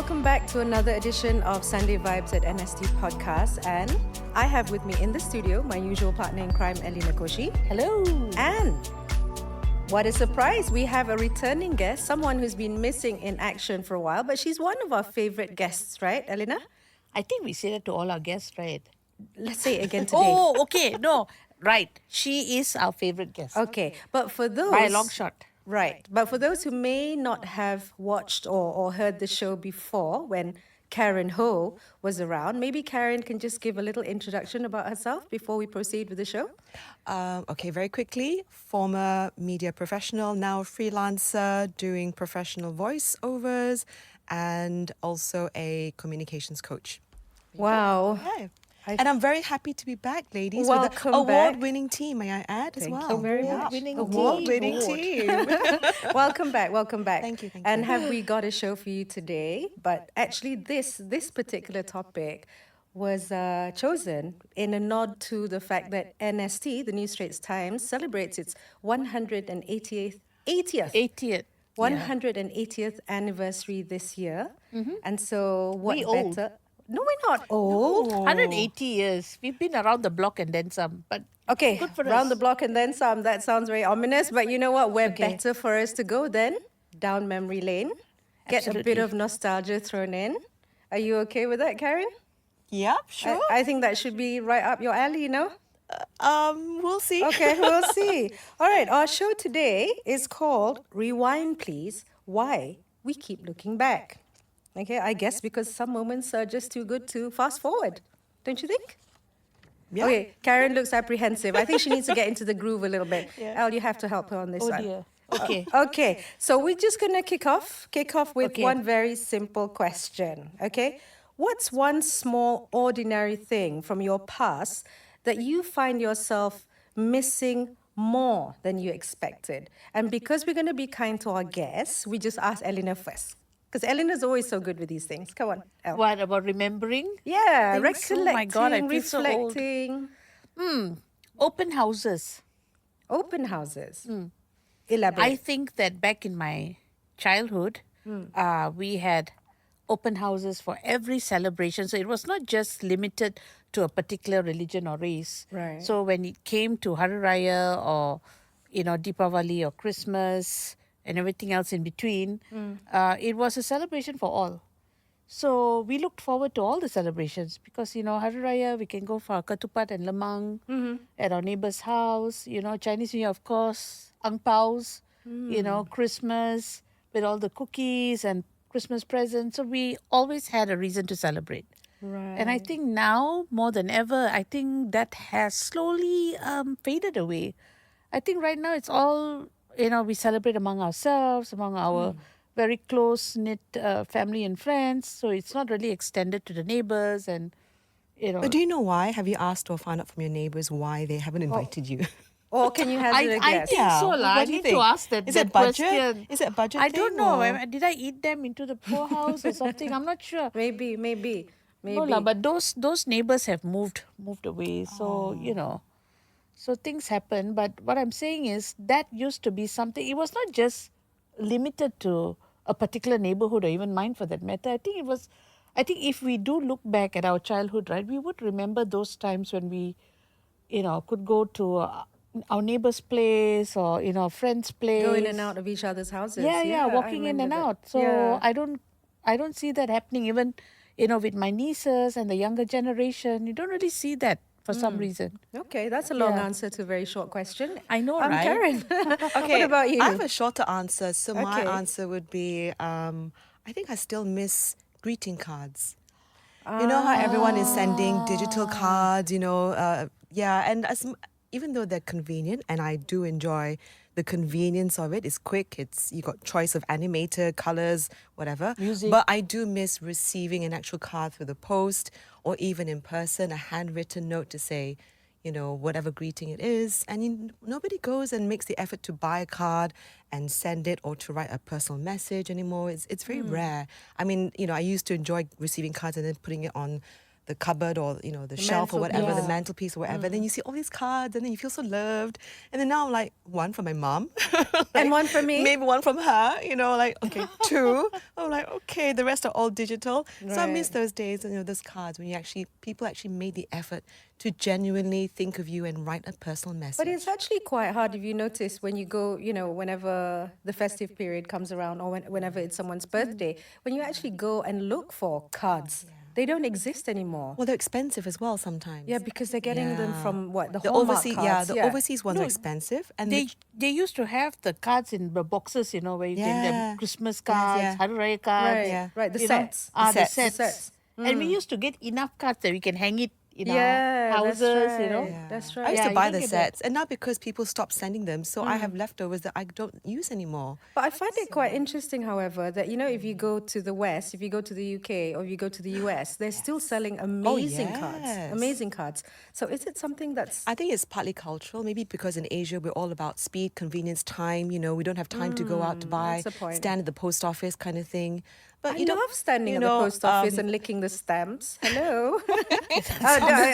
welcome back to another edition of Sunday Vibes at NST Podcast. And I have with me in the studio my usual partner in crime, Elena. Hello. And what a surprise, we have a returning guest, someone who's been missing in action for a while, but she's one of our favorite guests, right, Elena? I think we say that to all our guests, right? Let's say it again today. Oh, okay. No, right. She is our favorite guest. Okay, but for those... By a long shot. Right, but for those who may not have watched or heard the show before, when Karen Ho was around, maybe Karen can just give a little introduction about herself before we proceed with the show. Okay, very quickly. Former media professional, now freelancer, doing professional voiceovers, and also a communications coach. Wow. Yeah. And I'm very happy to be back, ladies, Welcome with an award-winning team, may I add, as well. Thank you very much. Award-winning team. Welcome back. Thank you. And have we got a show for you today? But actually, this particular topic was chosen in a nod to the fact that NST, the New Straits Times, celebrates its 180th 180th anniversary this year. Mm-hmm. And so what better... No, we're not old. 180 years. We've been around the block and then some. But okay, good for around us. the block and then some. That sounds very ominous. But you know what? We're better for us to go then down memory lane. Get a bit of nostalgia thrown in. Are you okay with that, Karen? Yeah, sure. I think that should be right up your alley, you know? We'll see. Okay, we'll see. All right, our show today is called Rewind Please, Why We Keep Looking Back. Okay, I guess because some moments are just too good to fast forward. Don't you think? Yeah. Okay, Karen looks apprehensive. I think she needs to get into the groove a little bit. Yeah. Al, you have to help her on this one. Dear. Okay. Okay, so we're just going to kick off with one very simple question, okay? What's one small, ordinary thing from your past that you find yourself missing more than you expected? And because we're going to be kind to our guests, we just asked Elena first. Because Elena's always so good with these things. Come on, El. What about remembering? Yeah, Things? recollecting, Oh my God, I feel so old. reflecting. Open houses. Open houses. Elaborate. I think that back in my childhood, we had open houses for every celebration. So it was not just limited to a particular religion or race. Right. So when it came to Hari Raya or, Deepavali or Christmas and everything else in between, it was a celebration for all. So we looked forward to all the celebrations because, Hari Raya, we can go for ketupat and lemang at our neighbor's house. Chinese New Year, of course, ang paos, Christmas with all the cookies and Christmas presents. So we always had a reason to celebrate. Right. And I think now, more than ever, I think that has slowly faded away. I think right now it's all, we celebrate among ourselves, among our very close-knit family and friends. So it's not really extended to the neighbors and, But do you know why? Have you asked or found out from your neighbors why they haven't invited you? Or can you hazard a I guess? think so. What I do you need think? to ask that, Is that it budget? question. Is it a budget I thing? don't know. or- Did I eat them into the poorhouse or something? I'm not sure. Maybe. No, but those neighbors have moved away. So, so things happen. But what I'm saying is that used to be something. It was not just limited to a particular neighborhood or even mine for that matter. I think if we do look back at our childhood, right, we would remember those times when we, could go to our neighbor's place or, a friend's place. Go in and out of each other's houses. Yeah, walking in and out. So Yeah. I don't see that happening even, with my nieces and the younger generation. You don't really see that for some reason. Okay, that's a long Yeah. answer to a very short question. I know, right? Karen, Okay, what about you? I have a shorter answer. So my Okay. answer would be, I think I still miss greeting cards. You know how everyone is sending digital cards, and even though they're convenient, and I do enjoy the convenience of it, it's quick, you got choice of animated, colors, whatever. Music. But I do miss receiving an actual card through the post or even in person, a handwritten note to say, whatever greeting it is. And nobody goes and makes the effort to buy a card and send it or to write a personal message anymore. It's very rare. I mean, I used to enjoy receiving cards and then putting it on the cupboard or the shelf or whatever, the mantelpiece. mantelpiece or whatever. Then you see all these cards, and then you feel so loved. And then now I'm like, one from my mom, And one for me. maybe one from her. Like okay, two. I'm like okay, the rest are all digital. So I miss Right. those days, those cards when people actually made the effort to genuinely think of you and write a personal message. But it's actually quite hard if you notice when you go, whenever the festive period comes around or whenever it's someone's birthday, when you actually go and look for cards, they don't exist anymore. Well, they're expensive as well sometimes. Yeah, because they're getting them Yeah. from what? The The Hallmark overseas, cards. the overseas ones are expensive, and They used to have the cards in the boxes, where you get Yeah. them Christmas cards, yeah. Hari Raya cards. Right, Yeah. right, the you know. sets. Ah, The the sets. sets. The sets. And we used to get enough cards that we can hang it in Yeah, our that's houses, right. That's right. I used Yeah, to you buy don't the get that. sets, and now because people stopped sending them, so I have leftovers that I don't use anymore. But I find it quite interesting, however, that if you go to the West, if you go to the UK or if you go to the US, they're still selling amazing cards. yes. Amazing cards. So is it something that's I think it's partly cultural, maybe because in Asia we're all about speed, convenience, time. We don't have time to go out to buy, that's a point. stand at the post office kind of thing. But I you don't- love standing you at the know, post office and licking the stamps. Hello.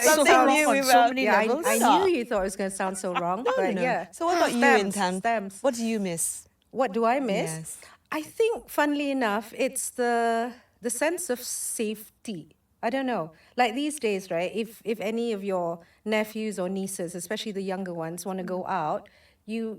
something new on about- so many Yeah, levels. I knew you thought it was going to sound so wrong, but No. yeah. So what about Stamps, you, Intan? Stamps. What do you miss? What do I miss? Yes. I think, funnily enough, it's the sense of safety. I don't know. Like these days, right? If any of your nephews or nieces, especially the younger ones, want to go out, you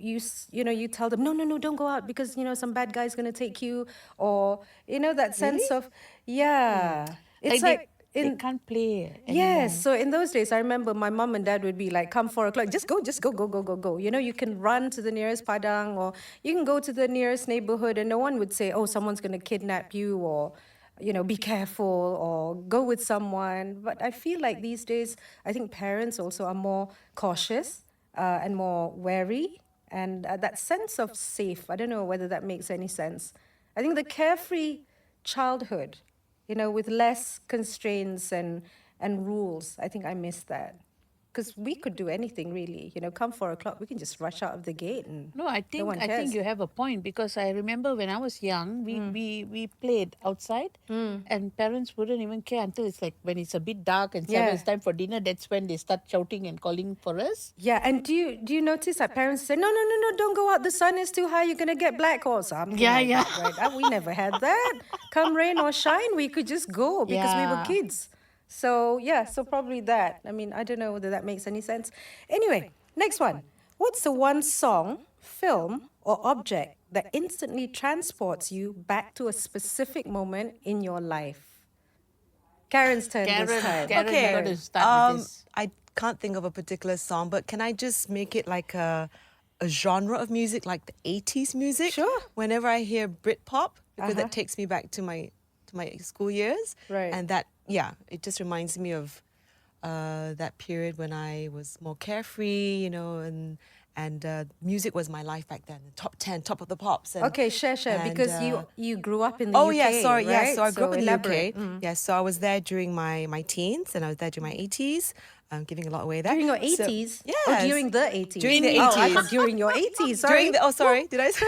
tell them no, don't go out because some bad guy's gonna take you, or that sense of it's like they can't play anymore. Yes. So in those days, I remember my mom and dad would be like, come 4 o'clock, just go, go. You can run to the nearest padang or you can go to the nearest neighborhood and no one would say, oh, someone's going to kidnap you or, be careful or go with someone. But I feel like these days, I think parents also are more cautious and more wary. And that sense of safe, I don't know whether that makes any sense. I think the carefree childhood, with less constraints and rules. I think I miss that. Because we could do anything really. Come 4 o'clock, we can just rush out of the gate and No, I think one I cares. think you have a point because I remember when I was young, we played outside, and parents wouldn't even care until it's like when it's a bit dark and Yeah. it's time for dinner. That's when they start shouting and calling for us. Yeah, and do you notice that parents say, no, don't go out. The sun is too high. You're going to get black or something. Yeah, like yeah. that, right? We never had that. Come rain or shine, we could just go because we were Yeah. kids. So, so probably that. I mean, I don't know whether that makes any sense. Anyway, next one. What's the one song, film, or object that instantly transports you back to a specific moment in your life? Karen's turn this time. Karen, you got to start with this. I can't think of a particular song, but can I just make it like a genre of music, like the 80s music? Sure. Whenever I hear Britpop, because that takes me back to my school years. Right. And that, it just reminds me of that period when I was more carefree, and music was my life back then. Top 10, top of the pops. And, Okay, share, and, because you grew up in the Oh UK, yeah, sorry. right? Yeah, so I grew up in the elaborate. UK. Yeah, so I was there during my teens, and I was there during my 80s. I'm giving a lot away there. During your So- 80s? yes. Oh, during the 80s? During the Oh, I 80s. thought during your 80s. Sorry. Sorry, did I say?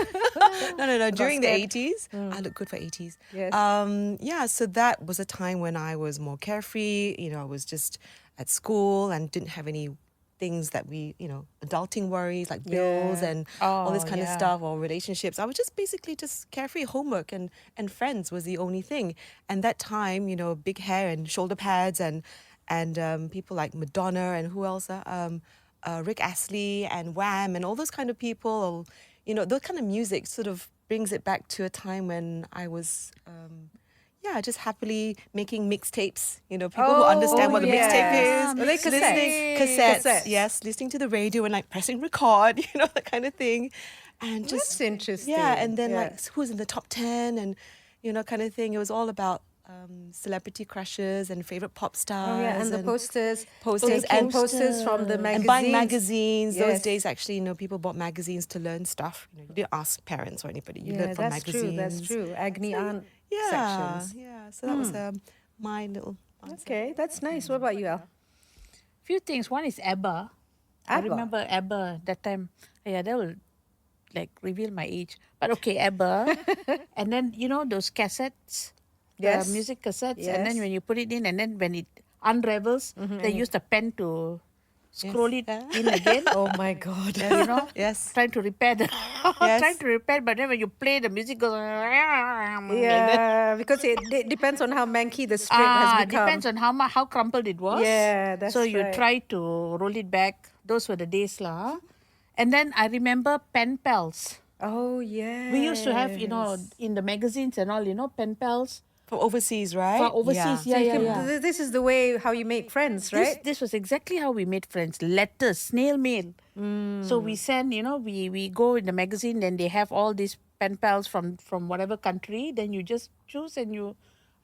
No. During the scared. 80s. I look good for 80s. Yes. So that was a time when I was more carefree. I was just at school and didn't have any things that we, adulting worries like bills Yeah. and all this Oh, kind of yeah. stuff, or relationships. I was just basically just carefree. Homework and friends was the only thing. And that time, big hair and shoulder pads and people like Madonna and who else? Rick Astley and Wham and all those kind of people. Those kind of music sort of brings it back to a time when I was, just happily making mixtapes. People who understand what a yes. mixtape is. Were they Listening, cassettes? cassettes. Yes, listening to the radio and like pressing record, that kind of thing. And just That's interesting. yeah, and then Yeah. like who's in the top 10 and kind of thing. It was all about celebrity crushes and favorite pop stars. Oh, yeah, and the posters. posters taking and posters from the magazines. and buying magazines. Those Yes. days, actually, people bought magazines to learn stuff. You didn't ask parents or anybody. You Yeah, learned from that's magazines. true. That's true. Agni aunt sections. Yeah. So that was my little answer. Okay, that's nice. What about you, Al? Few things. One is ABBA. I ABBA. remember ABBA that time. Yeah, that will like reveal my age. But okay, ABBA. And then those cassettes, Yes. music cassettes. Yes. And then when you put it in, and then when it unravels, they use the pen to scroll it in again. Oh my God. You know, Yes. trying to repair the, Yes. trying to repair. But then when you play, the music goes. Yeah, because it depends on how manky the script has become. Depends on how crumpled it was. Yeah, that's So you right. try to roll it back. Those were the days, lah. And then I remember pen pals. Oh yeah. We used to have, in the magazines and all, pen pals From overseas, right? for overseas. Yeah. This is the way how you make friends, right? This was exactly how we made friends. Letters, snail mail. So we send, we go in the magazine, then they have all these pen pals from whatever country. Then you just choose and you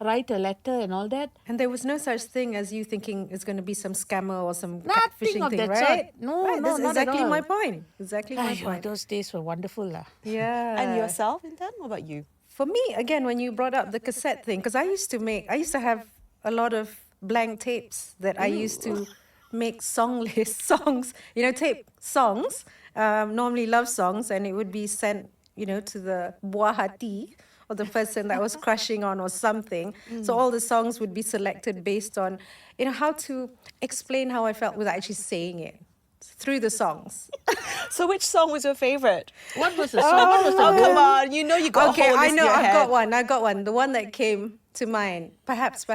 write a letter and all that. And there was no such thing as you thinking it's going to be some scammer or some Nothing catfishing of thing, that right? sort. No, right. no, That's not at exactly all. my point. Exactly my Aiyo, point. those days were wonderful, lah. Yeah. And yourself, Intan? What about you? For me, again, when you brought up the cassette thing, because I used to have a lot of blank tapes that I used to make song list songs, tape songs, normally love songs, and it would be sent, to the buah hati or the person that was crushing on or something. So all the songs would be selected based on, how to explain how I felt without actually saying it through the songs. So which song was your favorite? What was the song? What was the Oh, come on. You know you got Okay, a whole I list know, in your I've head. got one. I got one. The one that came to mind. Perhaps.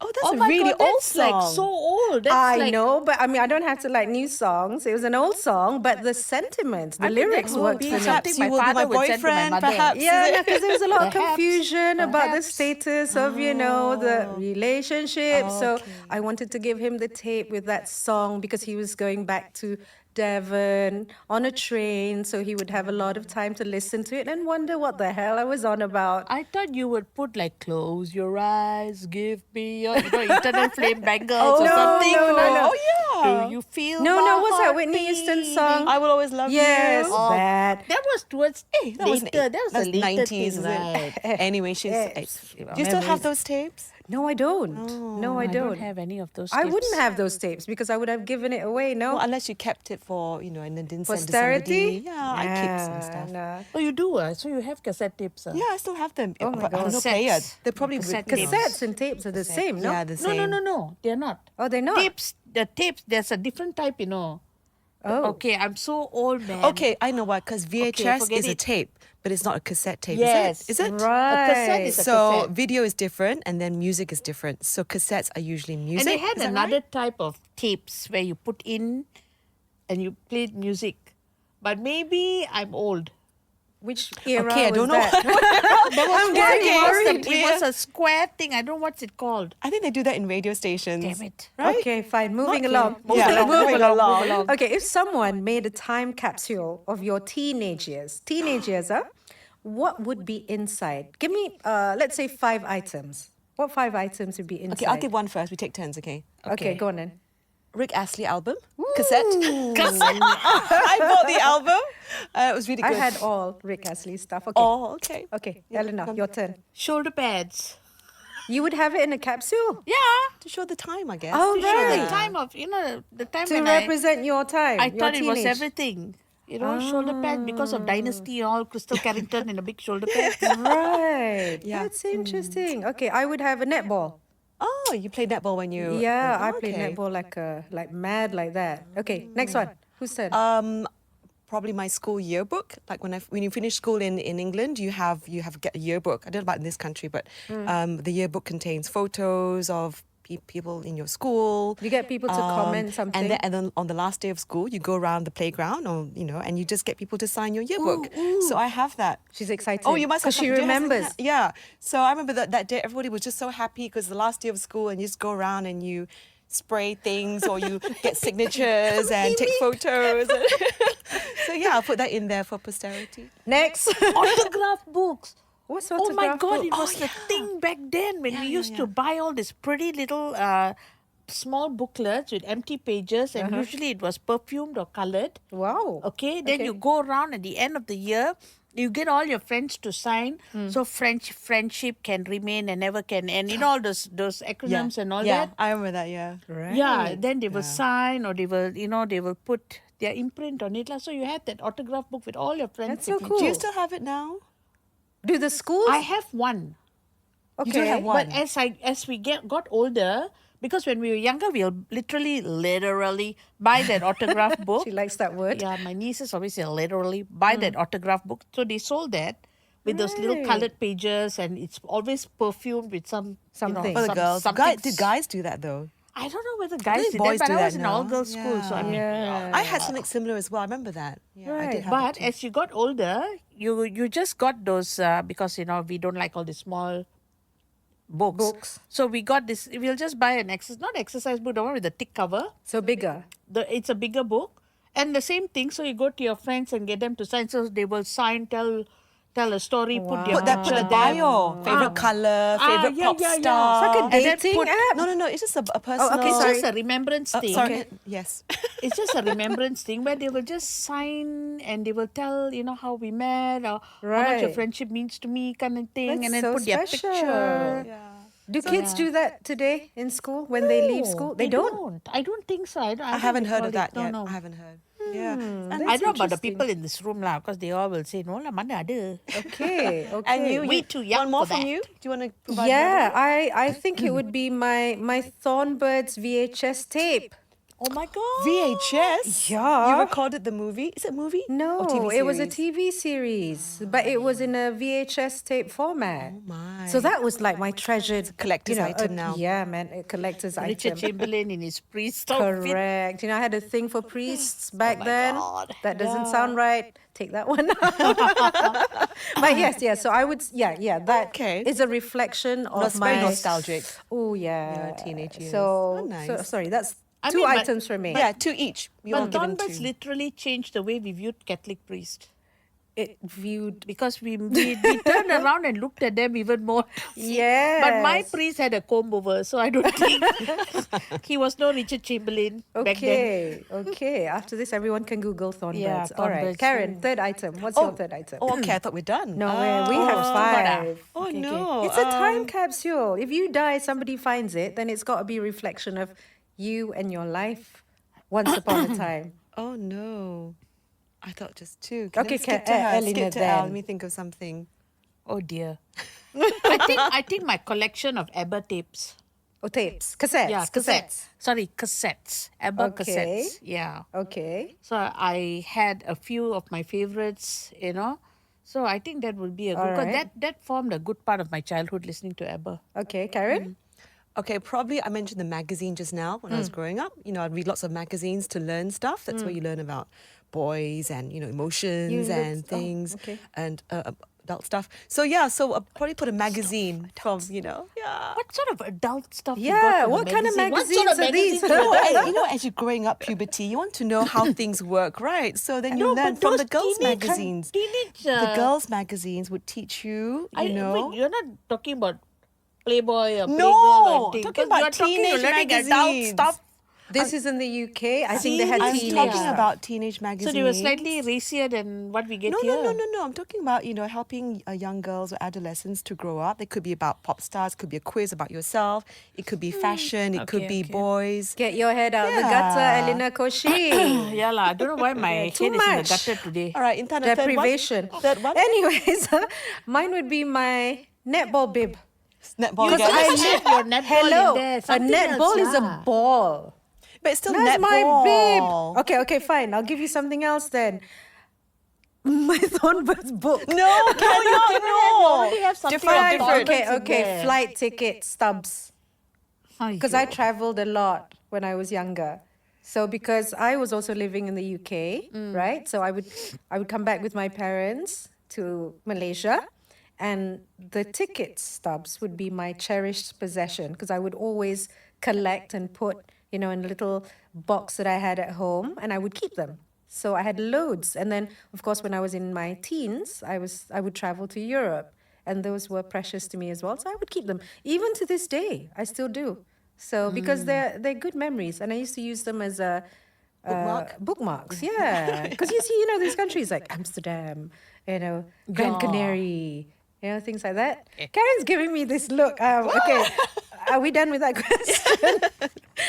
Oh, that's Oh a my really God, old that's song. like so old. That's I like, know, but I mean, I don't have to like new songs. It was an old song, but the sentiments, the I think that lyrics would worked be for me. something Perhaps my you will be my father would send to my boyfriend, mother. perhaps. Yeah, because there was a lot of Perhaps, confusion about the perhaps. status of, the relationship. So Okay. I wanted to give him the tape with that song because he was going back to Devon on a train. So he would have a lot of time to listen to it and wonder what the hell I was on about. I thought you would put like close your eyes, give me your eternal flame bangles or no, something. no. Oh, yeah. Do you feel No, my what's that heart Whitney Houston beating? song? I will always love Yes, you. that. That was towards that was the That's later 90s, thing, is right? it? Anyway, she's. Yes. Do you still have those tapes? No, I don't. No, I I don't. don't have any of those. I tapes. wouldn't have those tapes because I would have given it away. No. Well, unless you kept it for, and then didn't send to Posterity? somebody. Yeah, I keep some stuff. Nah. Oh, you do? So you have cassette tapes? Yeah, I still have them. Oh my but I have God. no player. Cassettes. They're probably Cassette with, tapes. Cassettes and tapes are the same, no? Yeah, the same. No. They're not. Oh, they're not. Tapes. The tapes. There's a different type, Oh. Okay, I'm so old, man. Okay, I know why. Because VHS forget is a it. tape, but it's not a cassette tape. Yes. Is it? Right. A cassette is a So cassette. video is different, and then music is different. So cassettes are usually music. And they had is that another right? type of tapes where you put in and you played music. But maybe I'm old. Which era Okay, I was don't know. that? I'm getting worried. It was a square thing. I don't know what's it called. I think they do that in radio stations. Damn it. Right? Okay, fine. Moving along. Yeah, moving along. Okay, if someone made a time capsule of your teenage years, what would be inside? Give me, let's say 5 items. What 5 items would be inside? Okay, I'll give one first. We take turns, okay? Okay, go on then. Rick Astley album, cassette. I bought the album. It was really I good. had all Rick Astley stuff. Okay. Oh, okay. Okay, Elena, your turn. Shoulder pads. You would have it in a capsule? Yeah. To show the time, I guess. Oh, To show right. the time of, the time To when represent your time. I your thought it was teenage. everything. Shoulder pads because of Dynasty, all Crystal Carrington in a big shoulder pad. Right. Yeah. That's interesting. Okay, I would have a netball. Oh, you played netball when you... Yeah, oh, I played okay. netball like mad like that. Okay, next one. Whose turn? Probably my school yearbook. Like when you finish school in England, you have get a yearbook. I don't know about in this country, but the yearbook contains photos of people in your school. You get people to comment something. And then on the last day of school, you go around the playground, or and you just get people to sign your yearbook. So I have that. She's excited. Oh, you must have because she some- do you have some- remembers. Yeah. So I remember that day, everybody was just so happy because the last day of school, and you just go around and you spray things, or you get signatures and take photos. So yeah, I'll put that in there for posterity. Next. Autograph books. What's Oh my autograph God, book? it was the thing back then when we used to buy all these pretty little small booklets with empty pages, and usually it was perfumed or colored. Wow. Okay, then you go around at the end of the year, you get all your friends to sign, so friendship can remain and never can end. All those acronyms and all yeah, that. I remember that. Yeah. Right. Yeah, then they will sign, or they will put their imprint on it. So you had that autograph book with all your friends. That's so signature. cool. Do you still have it now? Do the schools? I have one. You don't have Okay. one. But as we got older, because when we were younger, we'll literally buy that autograph book. She likes that word. Yeah, my nieces always say literally buy that autograph book. So they sold that with those little Right. colored pages, and it's always perfumed with some Something. For the girls. Something. Did guys do that though? I don't know whether guys think did boys that, but do I was that in all now. girls school, so I mean, Yeah. I had something similar as well. I remember that. Yeah, I did have But that too. as you got older, you just got those because we don't like all the small books. So we got this. We'll just buy not exercise book, the one with the thick cover. So bigger. It's a bigger book, and the same thing. So you go to your friends and get them to sign. So they will sign, tell a story, put their Put the picture there. bio, favorite color, favorite yeah, pop yeah, yeah. star. It's like a And then dating app. No, it's just a personal. okay, It's sorry. just a remembrance thing. Sorry. Yes. It's just a remembrance thing where they will just sign and they will tell, how we met or how much your Right. friendship means to me, kind of thing, That's and then so put their special. picture. Do kids do that today in school when they leave No, school? They don't. I don't think so. I haven't heard of that No, yet. no. I haven't heard. Yeah. Hmm. I don't know about the people in this room lah, because they all will say, no lah, mana ada. Okay, okay. And you, We too young one more for from that. you? Do you want to provide? Yeah, I think it would be my Thornbirds VHS tape. Oh my God. VHS. Yeah. You recorded the movie? Is it a movie? No, Or TV it was a series? TV series, but it was in a VHS tape format. Oh my. So that was like my treasured collector's item now. Yeah, man, a collector's Richard item. Chamberlain in his priest outfit. Correct. I had a thing for priests back my then. God. That doesn't sound right. Take that one out. But yes. So I would, that Okay. is a reflection of That's my very nostalgic. Oh yeah, Your teenage years. So, Oh, nice. so sorry, that's I two mean, but- items for me. Yeah, two each. We all But given Thornbirds two. literally changed the way we viewed Catholic priests. It viewed. Because we turned around and looked at them even more. But my Yes. priest had a comb over, so I don't think he was no Richard Chamberlain back then. Okay. After this, everyone can Google Thornbirds. Yeah, All right, Thornbirds. Karen, third item. What's your third item? Oh, okay. I thought we're done. No, we have five. Oh, no. It's a time capsule. If you die, somebody finds it, then it's got to be a reflection of you and your life once upon a time. Oh, no. I thought just two. Okay, skip to her. Elena Skip to Elle. then. Let me think of something. Oh dear. I think my collection of ABBA tapes. Oh, tapes. Cassettes. Yeah, cassettes. Sorry, cassettes. ABBA Okay. cassettes. Yeah. Okay. So I had a few of my favorites, So I think that would be a good, because Alright. that formed a good part of my childhood, listening to ABBA. Okay, Karen? Okay, probably I mentioned the magazine just now when I was growing up. I'd read lots of magazines to learn stuff. That's where you learn about boys and, emotions You and looked- things okay. and adult stuff. So, yeah, so I'll probably put a magazine from, yeah. What sort of adult stuff you Yeah, got from what the kind of magazine? What sort magazines are these? magazines And, as you're growing up puberty, you want to know how things work, right? So then you No, learn but from those the girls' teenage- magazines. teenage, The girls' magazines would teach you, Wait, know. you're not talking about Playboy or No, Playgirl or thing, talking 'cause about you're talking teenage learning adult magazines. stuff. This is in the UK. I think they had I'm teenage talking stuff. about teenage magazines. So they were slightly racier than what we get No, here. no. I'm talking about, helping young girls or adolescents to grow up. It could be about pop stars, could be a quiz about yourself. It could be fashion, it could Okay, be okay. boys. Get your head out the Yeah. gutter, Elena Koshi. Yeah, lah. I don't know why my Too head is in the much. gutter today. All right, Intan, a third one? Deprivation. Third one? Anyways, mine would be my netball bib. Netball You again. just have your netball Hello, in there. a Something netball else is a lah. ball. But it's still That's my netball. bib. Okay, fine. I'll give you something else then. My Thornbirds book. No, cannot, no. only have something Different, like different. Thornbirds in Okay. there. Flight ticket stubs. Because I traveled a lot when I was younger. So because I was also living in the UK, right? So I would come back with my parents to Malaysia, and the ticket stubs would be my cherished possession because I would always collect and put, in a little box that I had at home, and I would keep them. So I had loads. And then, of course, when I was in my teens, I would travel to Europe, and those were precious to me as well. So I would keep them. Even to this day, I still do. So because they're good memories, and I used to use them as a bookmarks. Yeah, because you see, these countries like Amsterdam, Gran Canary, things like that. Karen's giving me this look. Okay, are we done with that question?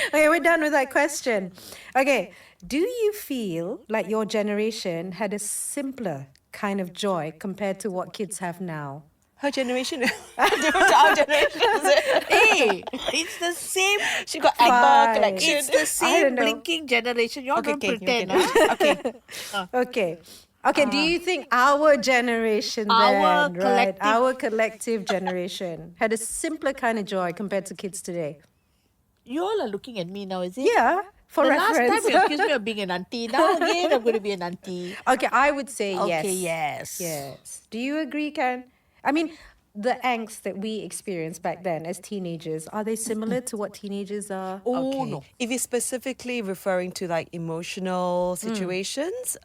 Okay, we're done with that question. Okay, do you feel like your generation had a simpler kind of joy compared to what kids have now? her generation different to our generation, is it? Hey, it's the same. She got Fine. Amber collection. It's the don't same know. blinking generation. Y'all don't okay, pretend. okay. Huh? Okay. Okay. Okay, do you think our generation Our then, right, collective- our collective generation had a simpler kind of joy compared to kids today? You all are looking at me now, is it? Yeah, for the reference. last time you accused me of being an auntie. Now again, I'm going to be an auntie. Okay, I would say yes. Okay, yes. Yes. Do you agree, Karen? I mean, the angst that we experienced back then as teenagers, are they similar to what teenagers are? Oh, Okay. no. If you're specifically referring to like emotional situations,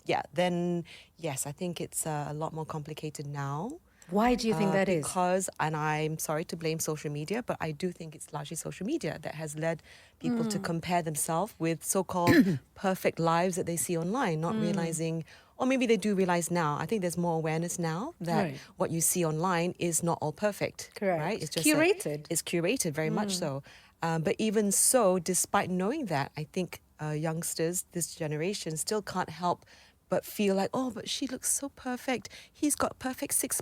yeah, then yes, I think it's a lot more complicated now. Why do you think that is? Because, and I'm sorry to blame social media, but I do think it's largely social media that has led people to compare themselves with so-called perfect lives that they see online, not realizing, or maybe they do realize now. I think there's more awareness now that Right. what you see online is not all perfect. Correct. Right? It's just Curated. it's curated, very much so. But even so, despite knowing that, I think youngsters, this generation, still can't help but feel like, oh, but she looks so perfect. He's got perfect six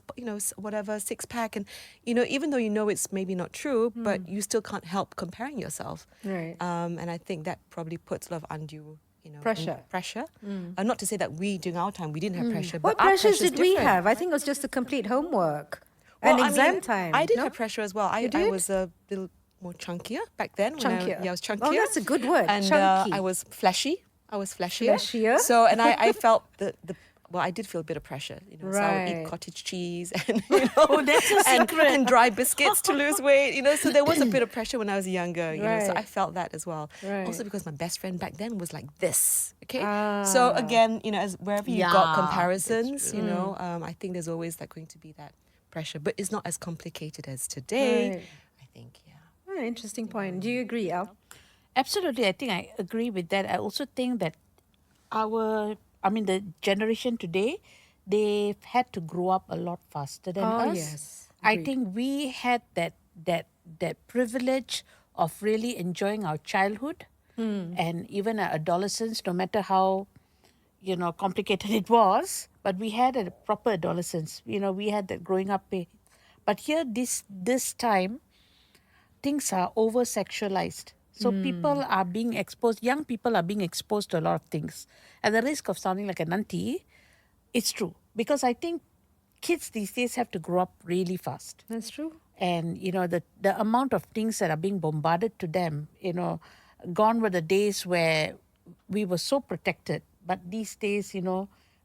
pack, and even though it's maybe not true, but you still can't help comparing yourself. Right. And I think that probably puts a lot of undue, Pressure. Pressure. Not to say that we during our time we didn't have pressure, What but our pressures pressure's did we different. have? I think it was just to complete homework Well, and I exam mean, time. I did no? have pressure as well. I did? was a little more chunkier back then. Chunkier. I was chunkier. Oh, that's a good word, And chunky. I was fleshy. I was fleshier. Fleshier? So, and I felt I did feel a bit of pressure. So I would eat Right. cottage cheese and that's a secret. and dry biscuits to lose weight. So there was a bit of pressure when I was younger. So Right. I felt that as well. Right. Also because my best friend back then was like this. Okay. So again, as wherever you got Yeah, comparisons, I think there's always going to be that pressure, but it's not as complicated as today. Right. I think, yeah. Oh, interesting point. Do you agree, Al? Absolutely, I think I agree with that. I also think that the generation today, they've had to grow up a lot faster than Oh, us. yes. I Agreed. think we had that privilege of really enjoying our childhood and even our adolescence, no matter how complicated it was. But we had a proper adolescence. We had that growing up phase. But here, this time, things are over sexualized. So people are being exposed, young people are being exposed to a lot of things. At the risk of sounding like an auntie, it's true. Because I think kids these days have to grow up really fast. That's true. And, the amount of things that are being bombarded to them, gone were the days where we were so protected. But these days,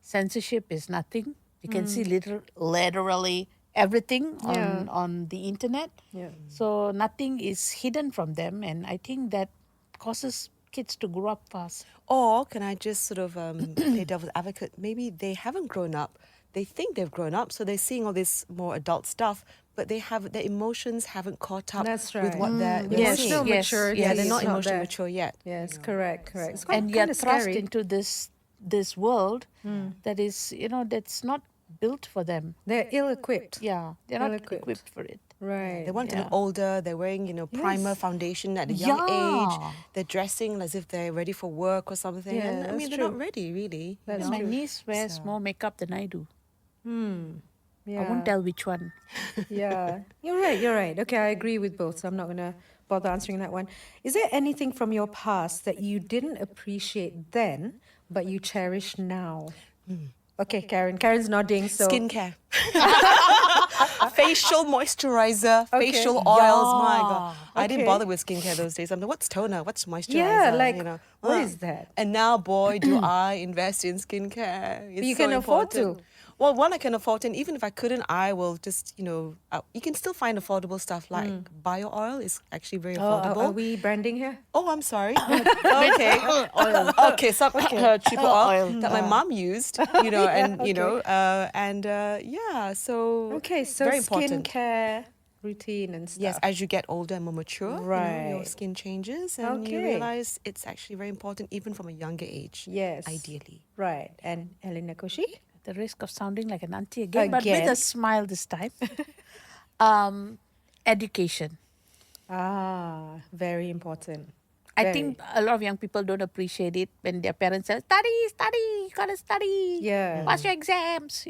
censorship is nothing. You can see literally everything on the internet. Yeah. So nothing is hidden from them, and I think that causes kids to grow up fast. Or can I just sort of play devil's advocate? Maybe they haven't grown up. They think they've grown up, so they're seeing all this more adult stuff, but their emotions haven't caught up That's with right. what they're Yes, seeing. Emotional yes, maturity Yeah, yes. they're is not emotionally there. mature yet. Yes, correct. It's quite And you're kind of thrust scary. into this world that is, that's not built for them. They're ill-equipped. Yeah, they're not Ill-equipped. equipped for it. Right. They want to look older. They're wearing, primer foundation at a young age. Yeah. They're dressing as if they're ready for work or something. Yeah, And, I that's mean, they're true. not ready, really. That's My true. niece wears more makeup than I do. Yeah. I won't tell which one. Yeah. You're right. Okay, I agree with both, so I'm not going to bother answering that one. Is there anything from your past that you didn't appreciate then, but you cherish now? Okay, Karen. Karen's nodding, so... Skincare. Facial moisturizer, Okay. facial oils. My God. I didn't Okay. bother with skincare those days. I'm like, what's toner? What's moisturizer? Yeah, like, what Ugh. is that? And now, boy, do I invest in skincare. It's you so can afford important. to. Well, one, I can afford to, and even if I couldn't, I will just, you can still find affordable stuff like bio oil is actually very Oh, affordable. are we branding here? Oh, I'm sorry. Okay. Oil. Okay, some cheaper oil that my mom used, so Okay, so very important. skincare routine and stuff. Yes, as you get older and more mature, your Right. skin changes and you Okay. realize it's actually very important even from a younger age. Yes. Ideally. Right. And Elena Koshi? At the risk of sounding like an auntie again, but with Again. a smile this time. Education. Very important. I Very. think a lot of young people don't appreciate it when their parents say, study, you gotta study. Yeah. Pass your exams,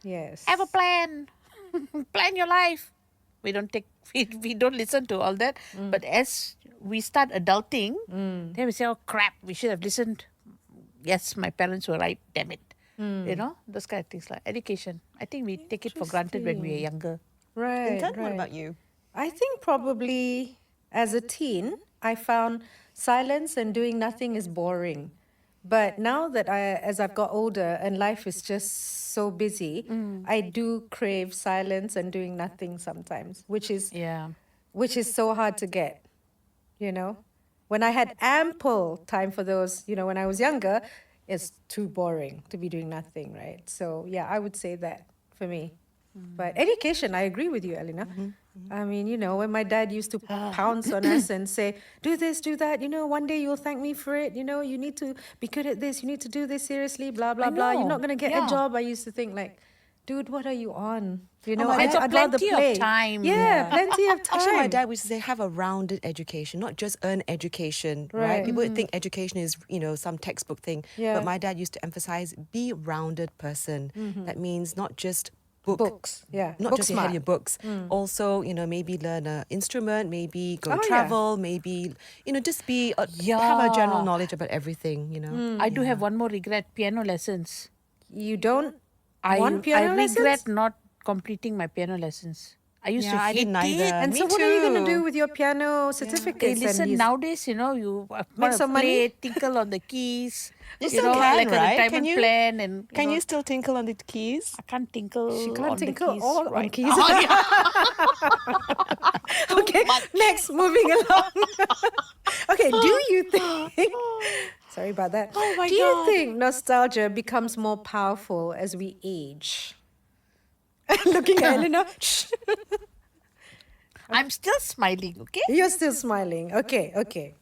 Yes. have a plan. plan your life. We don't take, we don't listen to all that. But as we start adulting, then we say, oh crap, we should have listened. Yes, my parents were right, damn it. You know, those kind of things like education. I think we take it for granted when we are younger. Right, Intan, what right. about you? I think probably as a teen, I found silence and doing nothing is boring. But now that as I've got older and life is just so busy, I do crave silence and doing nothing sometimes, which is so hard to get, you know. When I had ample time for those, you know, when I was younger, it's too boring to be doing nothing, right? So yeah, I would say that for me. But education, I agree with you, Elena. I mean, you know, when my dad used to pounce on us and say, do this, do that, you know, one day you'll thank me for it, you know, you need to be good at this, you need to do this seriously, blah, blah, blah. You're not going to get a job. I used to think like, dude, what are you on? You know, my dad- I'd rather plenty of play. time. Yeah, plenty of time. Actually, my dad used to say, have a rounded education, not just earn education, right? People would think education is, you know, some textbook thing. Yeah. But my dad used to emphasize, be a rounded person. That means not just Books, yeah. Not Book just you have smart. your books. Also, you know, maybe learn an instrument, maybe go Oh, yeah. travel, maybe, you know, just be, have a general knowledge about everything, you know. I do have one more regret, piano lessons. You don't I want piano regret lessons? not completing my piano lessons. I used to Yeah, I hate didn't it. either. And Me so what are you going to too. do with your piano Hey, certificates? and listen, these- nowadays, you know, you Make want to some play, money? tinkle on the keys. You you still know, can, like a right? retirement Can you- plan. And, Can know, you still tinkle on the keys? I can't tinkle She can't on tinkle the keys all on right keys. now. Yeah. Okay, next, moving along. Okay, do you think... Sorry about that. Oh my do you God. think nostalgia becomes more powerful as we age? Looking at Elena. I'm still smiling, okay? You're still smiling. Okay, okay.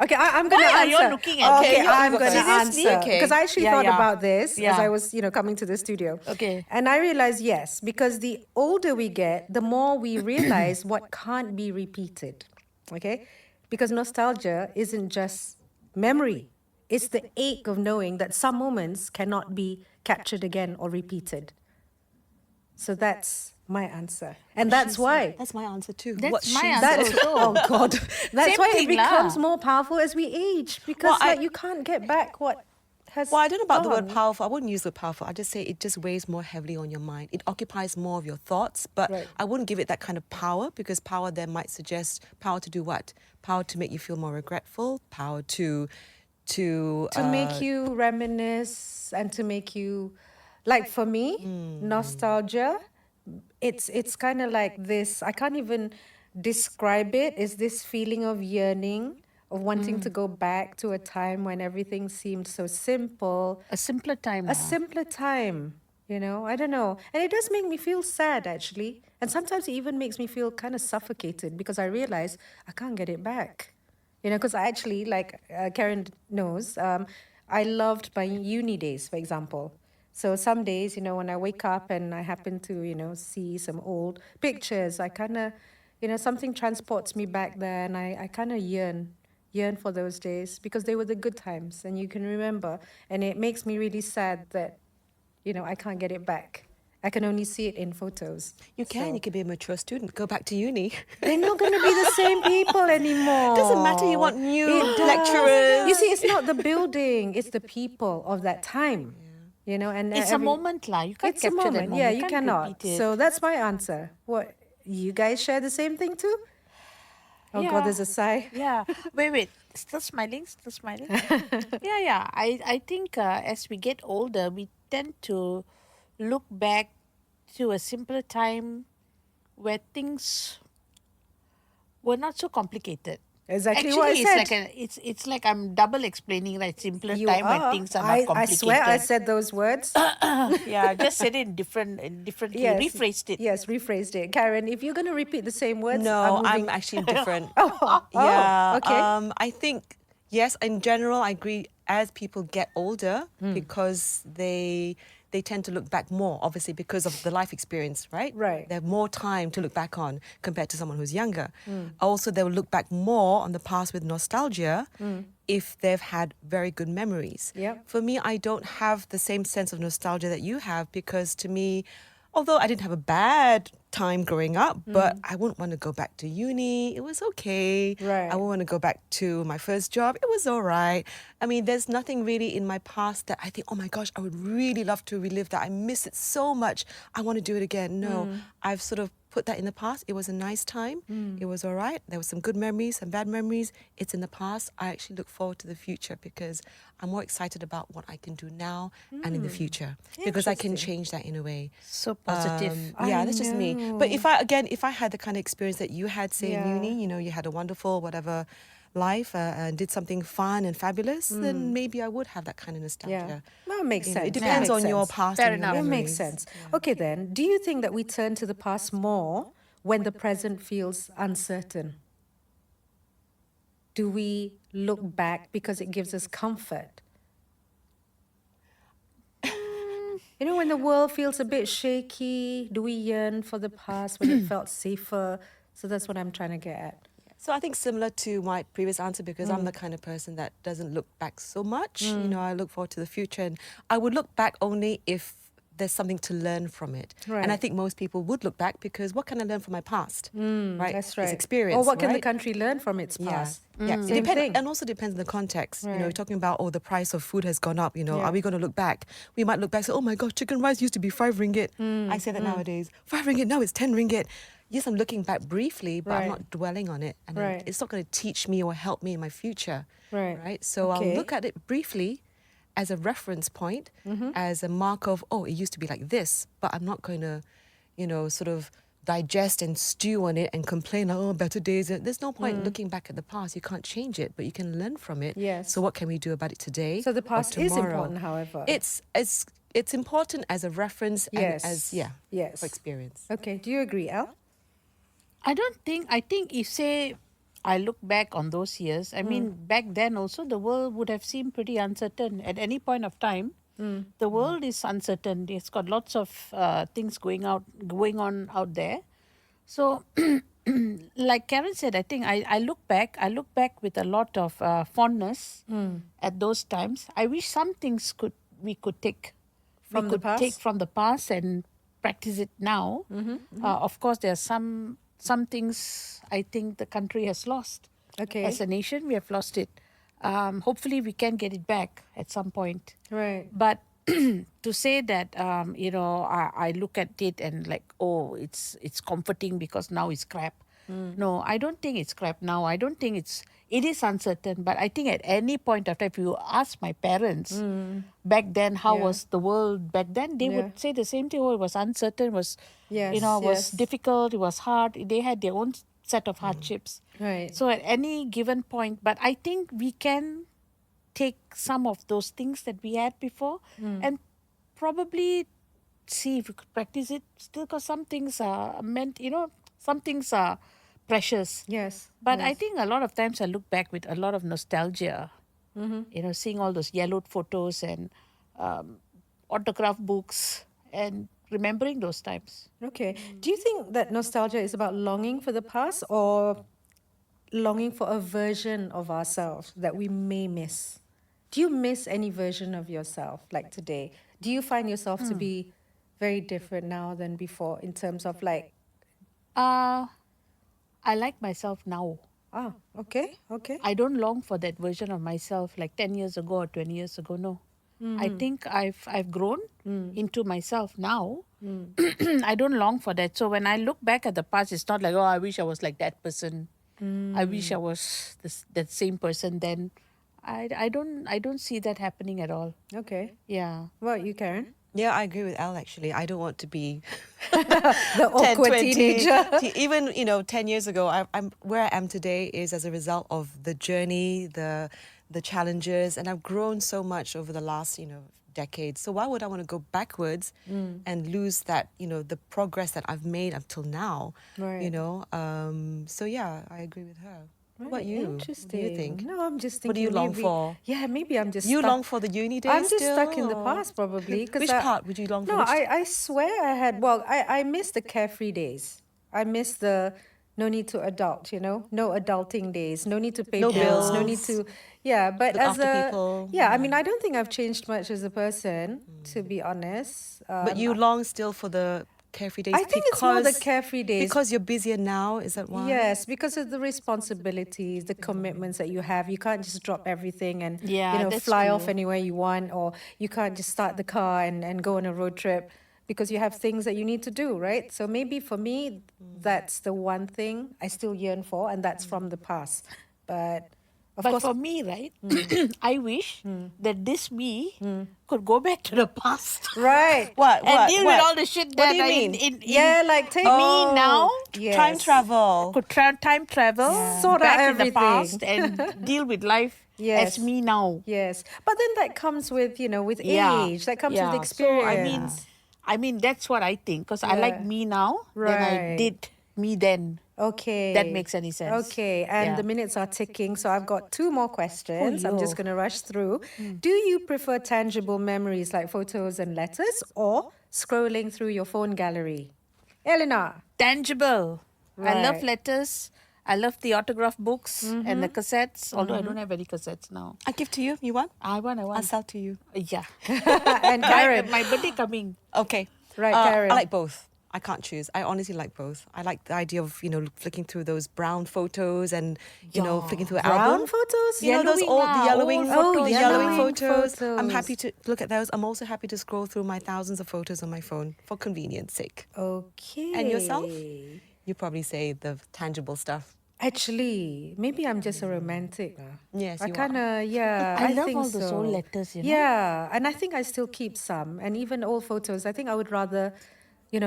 Okay, I'm going to Why are answer. you looking at me? Okay, Okay, you I'm go going to first. Seriously? answer. Okay. Because I actually Yeah, thought yeah. about this as Yeah. I was, you know, coming to the studio. Okay. And I realized, yes, because the older we get, the more we realize what can't be repeated. Okay? Because nostalgia isn't just memory. It's the ache of knowing that some moments cannot be captured again or repeated. So that's my answer. And that's why. That's my answer too. That's What my she answer. said. That's, oh God. That's Same why it thing lah. becomes more powerful as we age. Because Well, like, you can't get back what has Well, I don't know about the word gone. powerful. I wouldn't use the word powerful. I just say it just weighs more heavily on your mind. It occupies more of your thoughts, but Right. I wouldn't give it that kind of power because power there might suggest power to do what? Power to make you feel more regretful. Power to Make you reminisce and to make you, like for me, nostalgia, it's kind of like this, I can't even describe it, it's this feeling of yearning, of wanting to go back to a time when everything seemed so simple, A simpler time. a simpler time, you know, I don't know. And it does make me feel sad actually. And sometimes it even makes me feel kind of suffocated because I realize I can't get it back. You know, because I actually, like Karen knows, I loved my uni days, for example. So some days, you know, when I wake up and I happen to, you know, see some old pictures, I kind of, you know, something transports me back there and I kind of yearn for those days because they were the good times and you can remember. And it makes me really sad that, you know, I can't get it back. I can only see it in photos. You can. So- You can be a mature student. Go back to uni. They're not going to be the same people anymore. Doesn't matter. You want new It does. lecturers. You see, it's not the building; it's the people of that time. You know, and It's a moment, lah. You can't It's a capture that moment. moment. Yeah, you can't cannot. repeat it. So that's my answer. What you guys share the same thing too? Oh Yeah. God, there's a sigh. Yeah. Wait. Still smiling? Still smiling? Yeah. I think as we get older, we tend to look back to a simpler time where things were not so complicated. Exactly Actually, what I it's said. like it's like I'm double explaining, right? Simpler You time are. when things are not I complicated. swear I said those words. Yeah, just said it differently, rephrased it. Yes, rephrased it. Karen, if you're going to repeat the same words, No, I'm moving- actually different. Oh, Yeah. okay. I think, yes, in general, I agree as people get older Hmm. because they tend to look back more, obviously, because of the life experience, right? Right. They have more time to look back on compared to someone who's younger. Hmm. Also, they will look back more on the past with nostalgia if they've had very good memories. Yep. For me, I don't have the same sense of nostalgia that you have because to me, although I didn't have a bad time growing up, but I wouldn't want to go back to uni. It was okay. Right. I wouldn't want to go back to my first job. It was all right. I mean, there's nothing really in my past that I think, oh my gosh, I would really love to relive that. I miss it so much. I want to do it again. No, I've sort of put that in the past. It was a nice time. It was all right. There were some good memories, some bad memories. It's in the past. I actually look forward to the future because I'm more excited about what I can do now and in the future because I can change that in a way. So positive. Yeah, I that's just me. But if I had the kind of experience that you had, say, in uni, you know, you had a wonderful whatever life and did something fun and fabulous, then maybe I would have that kind of nostalgia. That makes You know, sense. it depends That on makes your sense. past Fair and your enough. That memories. makes sense. Okay, then, do you think that we turn to the past more when the present feels uncertain? Do we look back because it gives us comfort? You know, when the world feels a bit shaky, do we yearn for the past when it felt safer? So that's what I'm trying to get at. So I think similar to my previous answer, because I'm the kind of person that doesn't look back so much. You know, I look forward to the future, and I would look back only if there's something to learn from it. And I Right. think most people would look back because what can I learn from my past? Right? That's right. It's experience. Or what can the right? country learn from its Yeah, past? yeah. It Same depends, thing. and also depends on the context. You know, Right. you're talking about the price of food has gone up. You know, Yeah. are we going to look back? We might look back and say, oh my gosh, chicken rice used to be 5 ringgit. I say that nowadays, 5 ringgit now it's 10 ringgit. Yes, I'm looking back briefly, but I'm Right. not dwelling on it, and Right. it's not going to teach me or help me in my future. Right. Right. So Okay. I'll look at it briefly as a reference point, as a mark of, oh, it used to be like this, but I'm not going to, you know, sort of digest and stew on it and complain, like, oh, better days. There's no point looking back at the past. You can't change it, but you can learn from it. Yes. So what can we do about it today? So the or past is tomorrow? important, however. It's important as a reference Yes. and as Yes. for experience. Okay, do you agree, Al? I think if say I look back on those years, I mean back then also the world would have seemed pretty uncertain at any point of time. The world is uncertain. It's got lots of things going on out there. So like Karen said, I think I look back with a lot of fondness at those times. I wish some things we could take From we the could past? take from the past and practice it now. Of course, there are some things I think the country has lost. Okay. As a nation, we have lost it. Hopefully, we can get it back at some point. Right. But to say that, I look at it and like, oh, it's comforting because now it's crap. No, I don't think it's crap now. I don't think it is uncertain. But I think at any point of time, if you ask my parents back then, how Yeah. was the world back then, they Yeah. would say the same thing. Oh, it was uncertain, was, Yes, was yes. difficult, it was hard. They had their own set of hardships. Right. So at any given point, but I think we can take some of those things that we had before and probably see if we could practice it still, because some things are meant, some things are precious. Yes. But I think a lot of times I look back with a lot of nostalgia, seeing all those yellowed photos and autograph books and remembering those times. Okay. Do you think that nostalgia is about longing for the past or longing for a version of ourselves that we may miss? Do you miss any version of yourself like today? Do you find yourself to be very different now than before in terms of like, I like myself now. okay. I don't long for that version of myself like 10 years ago or 20 years ago. No. I think I've grown into myself now. I don't long for that. So when I look back at the past, it's not like, oh, I wish I was like that person. I wish I was that same person then. I don't see that happening at all. Okay. Yeah. What about you, Karen? Yeah, I agree with Al, actually. I don't want to be The awkward teenager. Even, 10 years ago, I'm where I am today is as a result of the journey, the challenges, and I've grown so much over the last, decades. So why would I want to go backwards and lose that, the progress that I've made until now? Right. So yeah, I agree with her. What about you? Interesting. What do you think? No, I'm just thinking. What do you long maybe- for? Yeah, maybe I'm just. You stuck. long for the uni days I'm just still, stuck in the or- past, probably. 'Cause Which part would you long for? No, Which- I swear I had. Well, I miss the carefree days. I miss the no need to adult. No adulting days. No need to pay No bills. No bills. need to. Yeah, but Look as after a people. yeah, I mean, I don't think I've changed much as a person, to be honest. But you long still for the carefree days? I think it's more the carefree days. Because you're busier now, is that why? Yes, because of the responsibilities, the commitments that you have. You can't just drop everything and that's fly off true. anywhere you want, or you can't just start the car and go on a road trip because you have things that you need to do, right? So maybe for me, that's the one thing I still yearn for, and that's from the past. But of But course, for me, right, I wish that this me could go back to the past. right. And deal with all the shit that do you mean? Yeah, like take me now Yes. Time travel. could time travel Sort out back in the everything. past and deal with life Yes. as me now. Yes, but then that comes with with Yeah. age. That comes Yeah. with experience. So I mean that's what I think because I like Yeah. me now than I Right. did me then. Okay. That makes any sense. Okay, and Yeah. the minutes are ticking, so I've got two more questions. I'm just yo. going to rush through. Do you prefer tangible memories like photos and letters or scrolling through your phone gallery? Elena. Tangible. I love Right. letters. I love the autograph books and the cassettes. Although I don't have any cassettes now. I give to you. You want? I want. I'll sell to you. Yeah. And Karen. My birthday coming. Okay. Right, I Karen. like both. I can't choose. I honestly like both. I like the idea of, flicking through those brown photos and, flicking through an Brown album. photos? You know, those Yellowing the yellowing, old photos. yellowing Yellowing photos. I'm photos. happy to look at those. I'm also happy to scroll through my thousands of photos on my phone for convenience sake. Okay. And yourself? You probably say the tangible stuff. Actually, maybe I'm just a romantic. Yes, I you are. kind of, yeah. I love think all those so. old letters, you know. Yeah, and I think I still keep some, and even old photos. I think I would rather,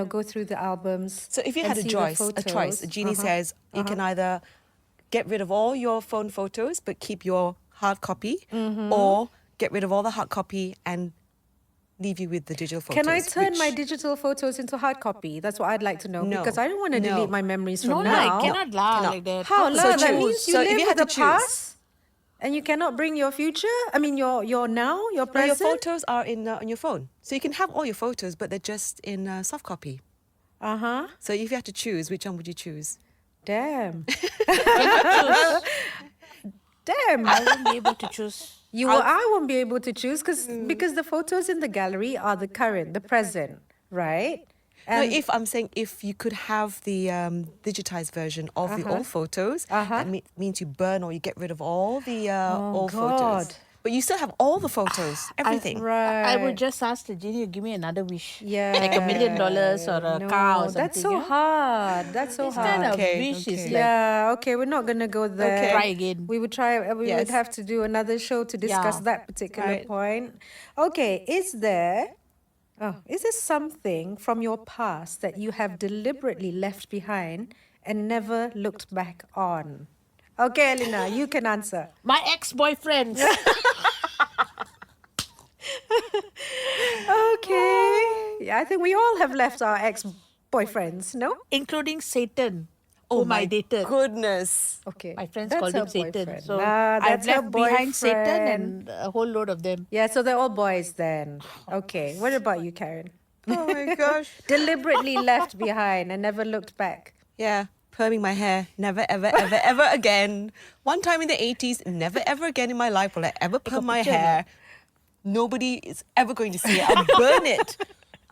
go through the albums. So if you and had a see the choice, photos. a genie says you can either get rid of all your phone photos but keep your hard copy, or get rid of all the hard copy and leave you with the digital photos. Can I turn which- my digital photos into hard copy? That's what I'd like to know, No. because I don't want to No. delete my memories from No, now. I cannot lie cannot. like that. How? So No, that choose. means you So if live you with had the to choose. past, and you cannot bring your future. I mean, your now, your No, your present. photos are on your phone. So you can have all your photos, but they're just in soft copy. Uh-huh. So if you had to choose, which one would you choose? Damn. Choose. Damn. I won't be able to choose. I won't be able to choose because the photos in the gallery are the current, the present, right? No, I'm saying if you could have the digitized version of the old photos, that means you burn or you get rid of all the old God. photos. But you still have all the photos, everything. Right. I would just ask the genie to give me another wish. Yeah. Like $1 million or a No, car or something. that's so yeah? hard. That's so This hard. kind of Okay, wish is okay. like, Yeah, okay, we're not gonna go there. Try again. We would try. We Yes. would have to do another show to discuss Yeah. that particular Right. point. Okay, is there something from your past that you have deliberately left behind and never looked back on? Okay, Elena, you can answer. my ex-boyfriends. Okay, yeah, I think we all have left our ex-boyfriends. No. including Satan, whom I dated. Goodness. Okay. My friends That's called her him Satan. boyfriend. So Nah, I've that's her left behind Satan boyfriend. and a whole load of them. Yeah, so they're all boys then. Okay. What about you, Karen? Oh my gosh. Deliberately left behind and never looked back. Yeah, perming my hair. Never, ever, ever, ever again. One time in the 80s, never, ever again in my life will I ever perm my picture of hair. Nobody is ever going to see it. I'll burn it.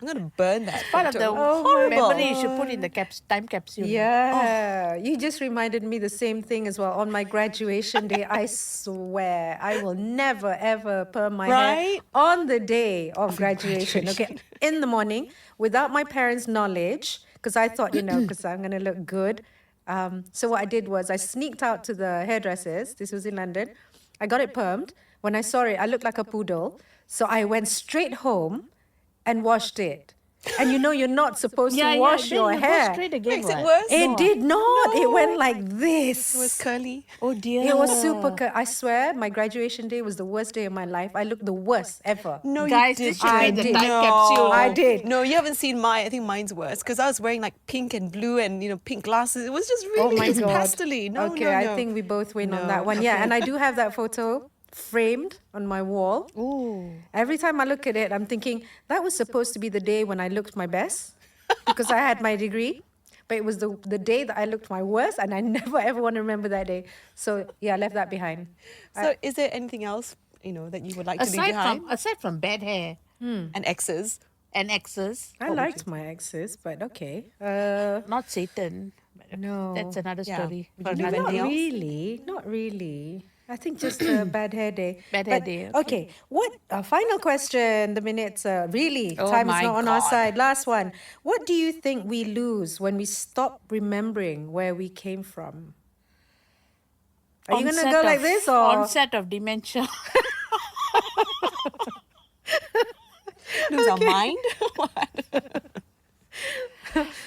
I'm going to burn that. Part of the photo. memory you should put in the time capsule. Yeah. You just reminded me the same thing as well. On my graduation day, I swear I will never ever perm my hair Right? on the day of graduation. Okay. In the morning, without my parents' knowledge, because I thought, because I'm going to look good. So what I did was I sneaked out to the hairdressers. This was in London. I got it permed. When I saw it, I looked like a poodle. So I went straight home and washed it. And you're not supposed to wash then your you go hair. straight again. Makes it what? worse. It did not. It went like this. It was curly. Oh dear. It was super. I swear, my graduation day was the worst day of my life. I looked the worst ever. No, Guys, you this didn't. should be the did. time No. capsule. I did. No, you haven't seen mine. I think mine's worse because I was wearing like pink and blue and pink glasses. It was just Oh really my just god. pastel-y. No, okay, no, I no. think we both win on No. that one. Yeah, and I do have that photo framed on my wall. Ooh. Every time I look at it, I'm thinking that was supposed to be the day when I looked my best because I had my degree. But it was the day that I looked my worst, and I never ever want to remember that day. So yeah, I left that behind. So, is there anything else that you would like to leave behind? Aside from bad hair, And exes. and exes. I liked my exes, but okay. Not Satan. No. That's another Yeah. story. Would for you do another Not day. else? really. Not really. I think just a bad hair day. Bad hair But, day, Okay. What? Final question. The minutes. Really, Oh time is my not on our God. side. Last one. What do you think we lose when we stop remembering where we came from? Are you gonna go like this or? Onset of dementia. Lose our mind?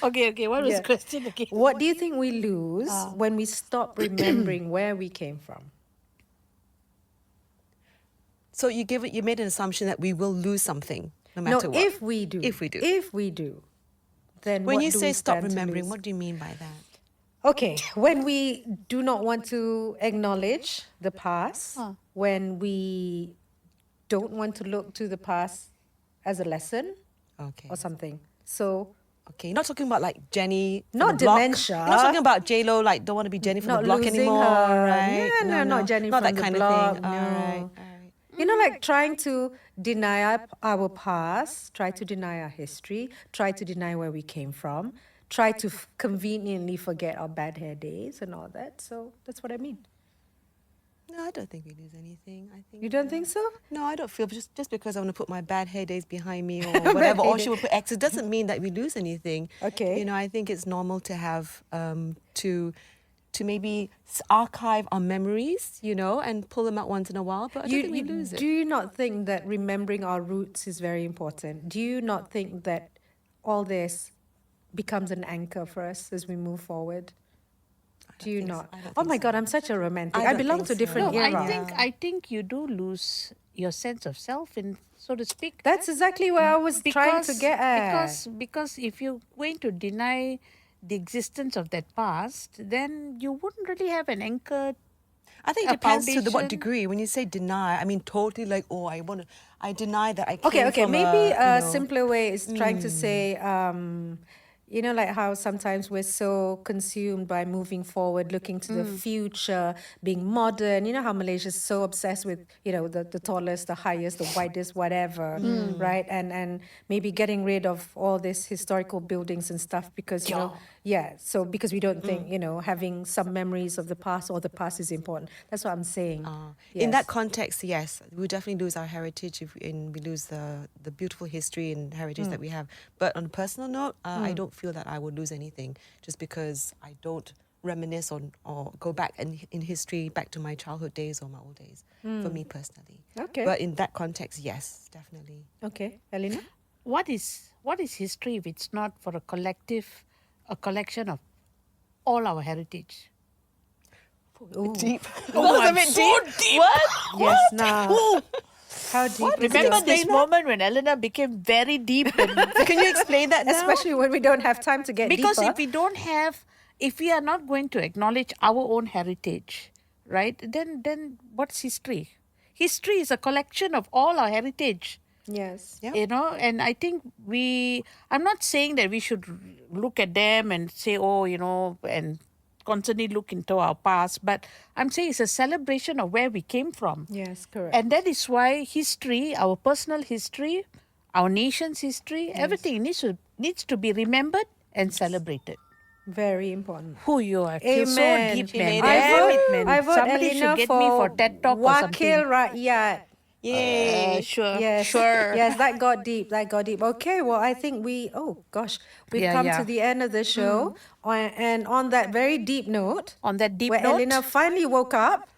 Okay. What was Yeah. the question again? What do you think we lose when we stop remembering where we came from? So you made an assumption that we will lose something no No, matter what. if we do. If we do. If we do. Then When what you do say we stop stand to remembering, lose? what do you mean by that? Okay, when we do not want to acknowledge the past, when we don't want to look to the past as a lesson Okay. or something. So, Okay, you're not talking about like Jenny from Not the block. dementia. You're not talking about J-Lo, like don't want to be Jenny from not the block losing anymore, her. right? No, not Jenny not from that the kind block. of thing. No. All right. You know, like trying to deny our past, try to deny our history, try to deny where we came from, try to conveniently forget our bad hair days and all that. So that's what I mean. No, I don't think we lose anything. I think You don't think so? No, I don't feel just because I want to put my bad hair days behind me or whatever, or she will put exes, doesn't mean that we lose anything. Okay. You know, I think it's normal to have to maybe archive our memories, you know, and pull them out once in a while. But I don't think we lose it. Do you not think that remembering our roots is very important? Do you not think that all this becomes an anchor for us as we move forward? Do you think so. not? I don't Oh think my so. God, I'm such a romantic. I I don't belong think to a so. different No, era. I think you do lose your sense of self, in so to speak. That's exactly where I was trying to get at. Because if you're going to deny the existence of that past, then you wouldn't really have an anchor. I think it a depends to what foundation. degree. When you say deny, I mean totally like, oh, I deny that I came Okay, from maybe a, a simpler way is trying to say, you know, like how sometimes we're so consumed by moving forward, looking to the future, being modern. You know how Malaysia's so obsessed with, you know, the tallest, the highest, the widest, whatever, right? And maybe getting rid of all these historical buildings and stuff because, you know, so because we don't think, you know, having some memories of the past or the past is important. That's what I'm saying. In that Yes. context, yes, we definitely lose our heritage if we lose the beautiful history and heritage that we have. But on a personal note, I don't feel that I would lose anything just because I don't reminisce or go back in history back to my childhood days or my old days, for me personally. Okay. But in that context, yes, definitely. Okay, Elena? What is history if it's not for a collection of all our heritage? Deep. Oh, I'm so deep. What? Yes, now. How deep is Remember your- this moment when Elena became very deep? Can you explain that now? Especially when we don't have time to get Because deeper. if we are not going to acknowledge our own heritage, right, then what's history? History is a collection of all our heritage. Yes. Yeah. You know, and I think I'm not saying that we should look at them and say, oh, you know, and constantly look into our past, but I'm saying it's a celebration of where we came from. Yes, correct. And that is why history, our personal history, our nation's history, everything needs to be remembered and celebrated. Very important. Who you are. Feel so Amen. deep, man. made it. Damn it, man. I vote Somebody Elena should get for me for TED Talk or something. Wakil Rakyat. Yay. Sure. Yes. Sure. Yes, that got deep. Okay, well, I think we've come to the end of the show. And on that very deep note, On that deep where note, Elena finally woke up,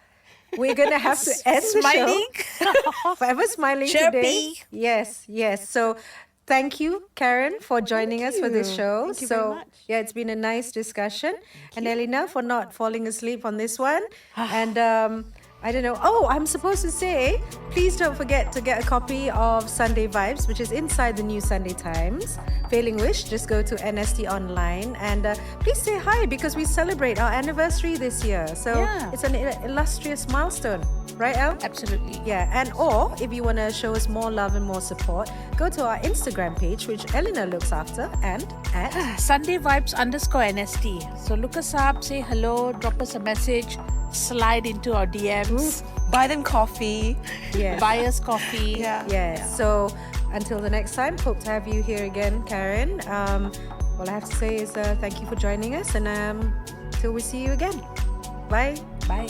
we're going to have to end Smiling. the show. Forever smiling today. Chirpy. Yes. So thank you, Karen, for joining us for this you. show. Thank you very So much. yeah, it's been a nice discussion. And Elena for not falling asleep on this one. And I don't know. Oh, I'm supposed to say, please don't forget to get a copy of Sunday Vibes, which is inside the new Sunday Times. Failing which, just go to NST Online and please say hi because we celebrate our anniversary this year. So Yeah. it's an illustrious milestone, right, El? Absolutely. Yeah, and or if you want to show us more love and more support, go to our Instagram page, which Elena looks after, and at Sunday Vibes _NST. So look us up, say hello, drop us a message, slide into our DMs, Buy them coffee. yes. buy us coffee. Yeah. Yes. So Until the next time, hope to have you here again, Karen. All I have to say is thank you for joining us, and till we see you again. Bye. Bye.